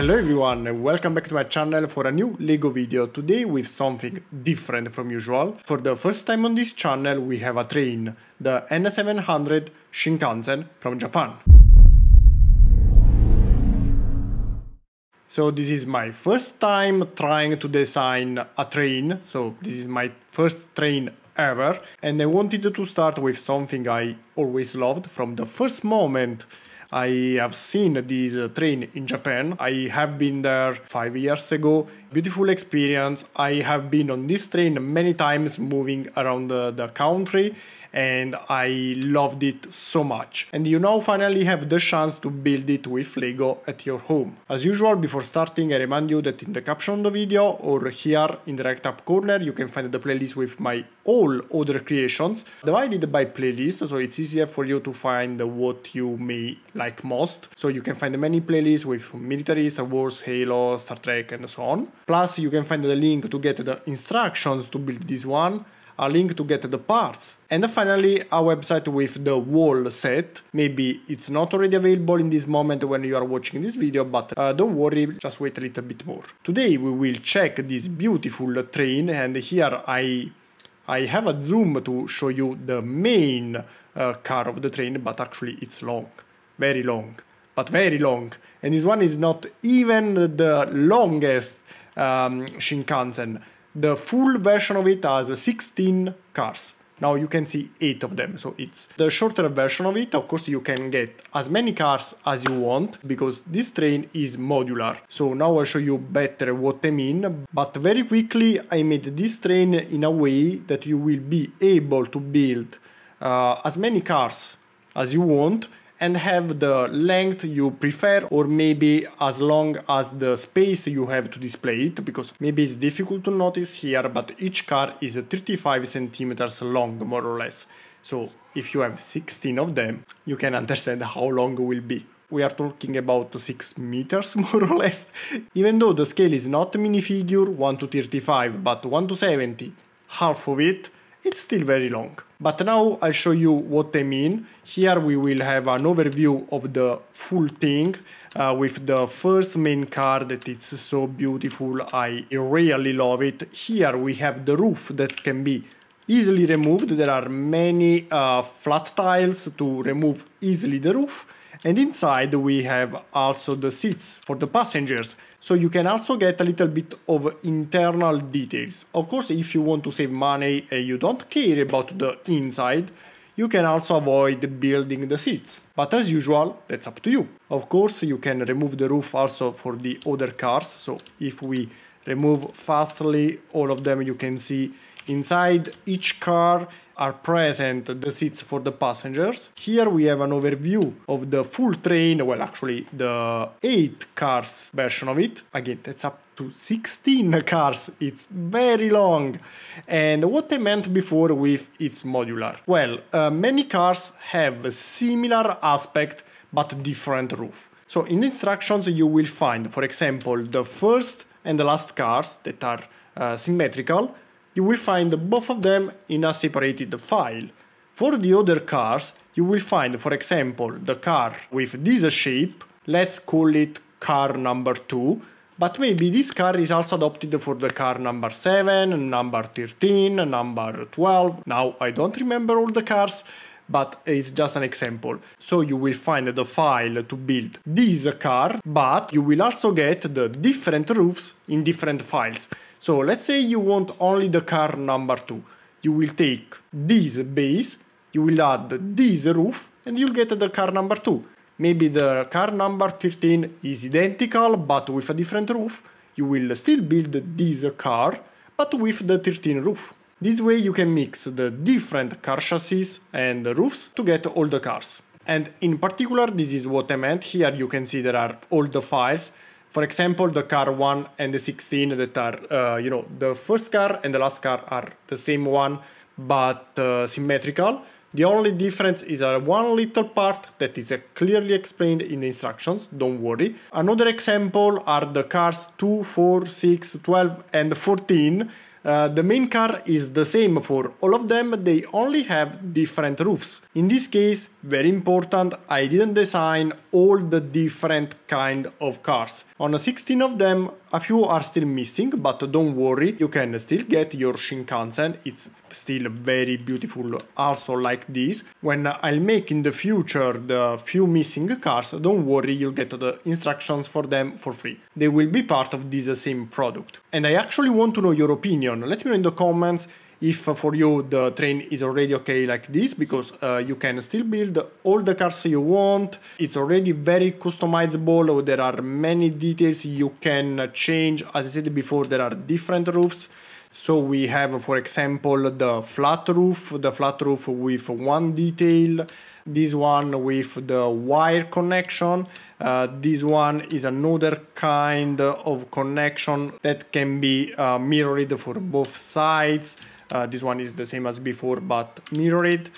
Hello everyone and welcome back to my channel for a new LEGO video, today with something different from usual. For the first time on this channel we have a train, the N700 Shinkansen from Japan. So this is my first time trying to design a train, so this is my first train ever, and I wanted to start with something I always loved from the first moment I have seen this train in Japan. I have been there 5 years ago. Beautiful experience. I have been on this train many times moving around the country and I loved it so much. And you now finally have the chance to build it with LEGO at your home. As usual, before starting, I remind you that in the caption of the video or here in the right up corner you can find the playlist with my all other creations divided by playlist, so it's easier for you to find what you may like most. So you can find many playlists with military, Star Wars, Halo, Star Trek and so on. Plus you can find the link to get the instructions to build this one, a link to get the parts, and finally a website with the wall set. Maybe it's not already available in this moment when you are watching this video, but don't worry, just wait a little bit more. Today we will check this beautiful train, and here I have a zoom to show you the main car of the train, but actually it's long, very long, but very long. And this one is not even the longest Shinkansen. The full version of it has 16 cars. Now you can see 8 of them, so it's the shorter version of it. Of course you can get as many cars as you want, because this train is modular. So now I'll show you better what I mean, but very quickly I made this train in a way that you will be able to build as many cars as you want and have the length you prefer, or maybe as long as the space you have to display it, because maybe it's difficult to notice here, but each car is 35 centimeters long, more or less. So if you have 16 of them, you can understand how long it will be. We are talking about 6 meters, more or less. Even though the scale is not minifigure 1 to 35, but 1 to 70, half of it, it's still very long. But now I'll show you what I mean. Here we will have an overview of the full thing with the first main car that is so beautiful. I really love it. Here we have the roof that can be easily removed. There are many flat tiles to remove easily the roof. And inside we have also the seats for the passengers, so you can also get a little bit of internal details. Of course, if you want to save money and you don't care about the inside, you can also avoid building the seats. But as usual, that's up to you. Of course, you can remove the roof also for the other cars, so if we remove fastly all of them, you can see inside each car are present the seats for the passengers. Here we have an overview of the full train, well actually the 8 cars version of it. Again, that's up to 16 cars, it's very long. And what I meant before with it's modular. Well, many cars have a similar aspect but different roof. So in the instructions you will find, for example, the first and the last cars that are symmetrical. You will find both of them in a separated file. For the other cars, you will find, for example, the car with this shape, let's call it car number 2, but maybe this car is also adopted for the car number 7, number 13, number 12. Now, I don't remember all the cars, but it's just an example. So you will find the file to build this car, but you will also get the different roofs in different files. So let's say you want only the car number 2. You will take this base, you will add this roof, and you'll get the car number 2. Maybe the car number 13 is identical, but with a different roof. You will still build this car, but with the 13 roof. This way you can mix the different car chassis and roofs to get all the cars. And in particular, this is what I meant. Here you can see there are all the files. For example, the car 1 and the 16 that are, the first car and the last car are the same one, but symmetrical. The only difference is one little part that is clearly explained in the instructions, don't worry. Another example are the cars 2, 4, 6, 12 and 14. The main car is the same for all of them, they only have different roofs. In this case, very important, I didn't design all the different kind of cars. On 16 of them, a few are still missing, but don't worry, you can still get your Shinkansen, it's still very beautiful also like this. When I'll make in the future the few missing cars, don't worry, you'll get the instructions for them for free. They will be part of this same product. And I actually want to know your opinion. Let me know in the comments if for you the train is already okay like this, because you can still build all the cars you want. It's already very customizable, there are many details you can change. As I said before, there are different roofs. So we have, for example, the flat roof with one detail, this one with the wire connection, this one is another kind of connection that can be mirrored for both sides. This one is the same as before but mirrored.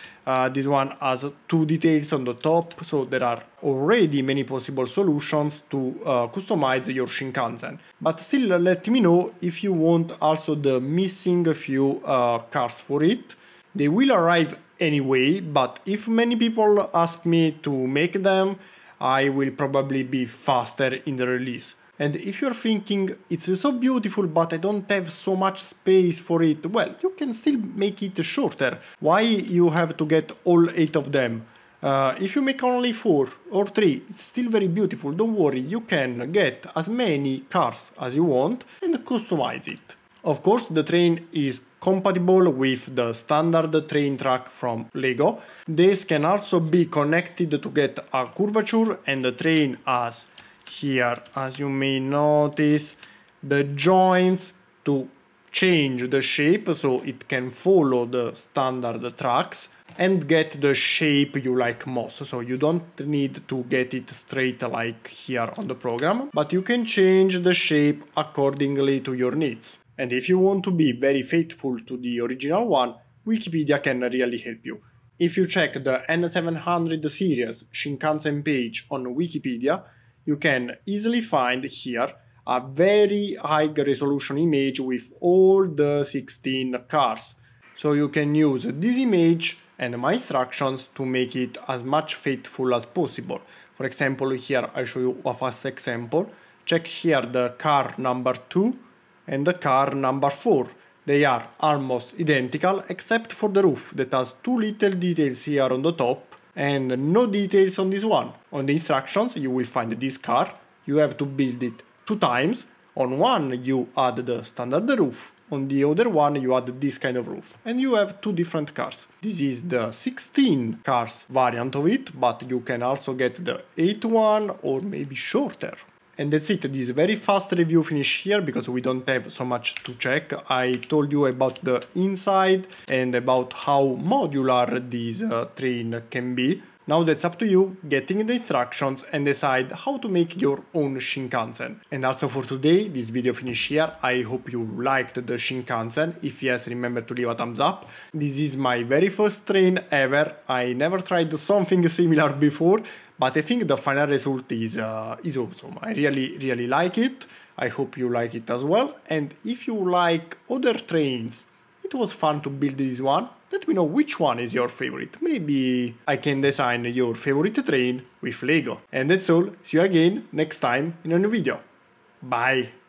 This one has two details on the top, so there are already many possible solutions to customize your Shinkansen. But still, let me know if you want also the missing few cars for it. They will arrive anyway, but if many people ask me to make them, I will probably be faster in the release. And if you're thinking, it's so beautiful but I don't have so much space for it, well, you can still make it shorter. Why you have to get all 8 of them? If you make only 4 or 3, it's still very beautiful, don't worry, you can get as many cars as you want and customize it. Of course, the train is compatible with the standard train track from Lego. This can also be connected to get a curvature, and the train has here, as you may notice, the joints to change the shape so it can follow the standard tracks and get the shape you like most. So you don't need to get it straight like here on the program, but you can change the shape accordingly to your needs. And if you want to be very faithful to the original one, Wikipedia can really help you. If you check the N700 series Shinkansen page on Wikipedia, you can easily find here a very high resolution image with all the 16 cars. So you can use this image and my instructions to make it as much faithful as possible. For example, here I'll show you a fast example. Check here the car number 2 and the car number 4. They are almost identical except for the roof that has 2 little details here on the top and no details on this one. On the instructions you will find this car. You have to build it 2 times. On one you add the standard roof, on the other one you add this kind of roof, and you have 2 different cars. This is the 16 cars variant of it, but you can also get the 8 one or maybe shorter. And that's it, this very fast review finish here because we don't have so much to check. I told you about the inside and about how modular this train can be. Now that's up to you, getting the instructions and decide how to make your own Shinkansen. And also for today, this video finish here. I hope you liked the Shinkansen. If yes, remember to leave a thumbs up. This is my very first train ever. I never tried something similar before, but I think the final result is awesome. I really like it. I hope you like it as well. And if you like other trains, it was fun to build this one. Let me know which one is your favorite. Maybe I can design your favorite train with Lego. And that's all. See you again next time in a new video. Bye!